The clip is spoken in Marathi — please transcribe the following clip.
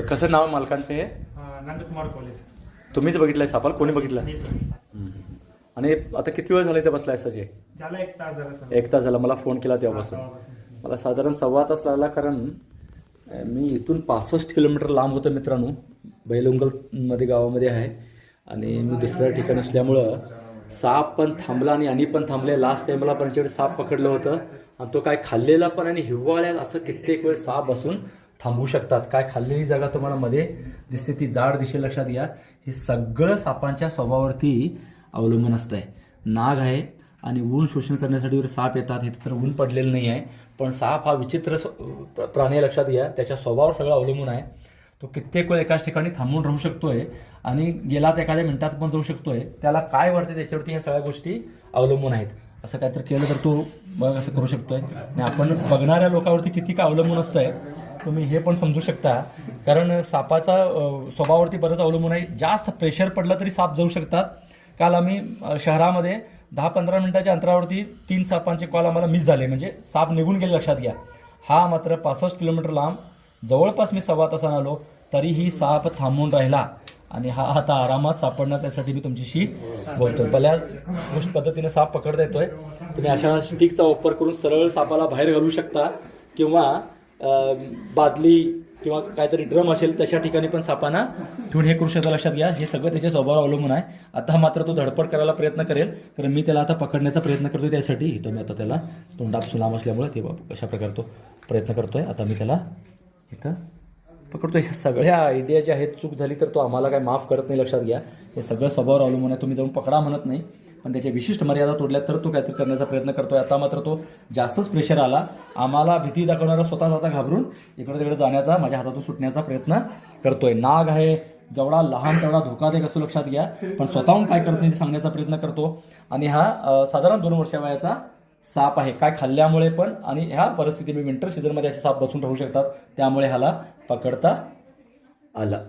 कसं नाव मालकांचं हे? नंदकुमार कॉलेज. तुम्हीच बघितलंय सापाला? कोणी बघितलं? मी सर. आणि आता किती वेळ झाला इथे बसलाय सजे? झाला 1 तास झाला सर. 1 तास झाला. मला फोन केला तेव्हापासून. मला साधारण 1.25 तास लागला, कारण मी इथून 65 किलोमीटर लांब होतो मित्रांनो. बैलुंगलमध्ये गावामध्ये आहे आणि मी दुसऱ्या ठिकाणी असल्यामुळं साप पण थांबला आणि पण थांबले. लास्ट टाइमला पण याच्याकडे साप पकडलं होतं आणि तो काय खाल्लेला पण, आणि हिवाळ्यात असं कित्येक वेळ साप बसून थांबू शकतात. काय खाल्लेली जागा तुम्हाला मध्ये दिसते ती जाड दिशे, लक्षात घ्या. हे सगळं सापांच्या स्वभावावरती अवलंबून असतंय. नाग आहे आणि ऊन शोषण करण्यासाठी साप येतात. हे तर ऊन पडलेलं नाही आहे, पण साप हा विचित्र प्राणी, लक्षात घ्या. त्याच्या स्वभावावर सगळं अवलंबून आहे. तो कित्येक वेळ एकाच ठिकाणी थांबून राहू शकतोय आणि गेला तर एखाद्या मिनिटात पण जाऊ शकतोय. त्याला काय वाटते त्याच्यावरती ह्या सगळ्या गोष्टी अवलंबून आहेत. असं काहीतरी केलं तर तो बघ असं करू शकतोय. आणि आपण बघणाऱ्या लोकांवरती किती काय अवलंबून असतंय तुम्ही हे पण समजू शकता. कारण सापाचा स्वभावावरती बरंच अवलंबून आहे. जास्त प्रेशर पडलं तरी साप जाऊ शकतात. काल आम्ही शहरामध्ये 10-15 मिनिटाच्या अंतरावरती 3 सापांचे कॉल आम्हाला मिस झाले, म्हणजे साप निघून गेले, लक्षात घ्या. हा मात्र 65 किलोमीटर लांब, जवळपास मी 1.25 तासानं आलो तरीही साप थांबून राहिला आणि हा आता आरामात सापडणार. त्यासाठी मी तुमच्याशी बोलतोय. भल्या गोष्ट पद्धतीने साप पकडता येतोय. तुम्ही अशा स्टिकचा वापर करून सरळ सापाला बाहेर घालू शकता, किंवा बादली किंवा काहीतरी ड्रम असेल तशा ठिकाणी पण सापांना ठेवून हे करू शकता. लक्षात घ्या, हे सगळं त्याच्या स्वभावावर अवलंबून आहे. आता मात्र तो धडपड करायला प्रयत्न करेल, कारण मी त्याला आता पकडण्याचा प्रयत्न करतोय. त्यासाठी इथं मी आता त्याला तोंडापासून लांब असल्यामुळे ते कशा प्रकारे तो प्रयत्न करतोय. आता मी त्याला इथं पकडतोय. सगळ्या आयडिया ज्या आहेत, चूक झाली तर तो आम्हाला काय माफ करत नाही, लक्षात घ्या. हे सगळं स्वभावावर अवलंबून आहे. तुम्ही जाऊन पकडा म्हणत नाही, पण त्याच्या विशिष्ट मर्यादा तोडल्या तर तो काहीतरी करण्याचा प्रयत्न करतोय. आता मात्र तो जास्तच प्रेशर आला. आम्हाला भीती दाखवणारा स्वतः घाबरून इकडे तिकडे जाण्याचा, माझ्या हातातून सुटण्याचा प्रयत्न करतोय. नाग आहे, जेवढा लहान तेवढा धोकादायक असतो, लक्षात घ्या. पण स्वतःहून काय करत नाही ते सांगण्याचा प्रयत्न करतो. आणि हा साधारण 2 वर्षा वयाचा साप आहे. काय खाल्ल्यामुळे पण, आणि ह्या परिस्थितीमध्ये विंटर सीझनमध्ये असे साप बसून राहू शकतात, त्यामुळे ह्याला पकडता आला.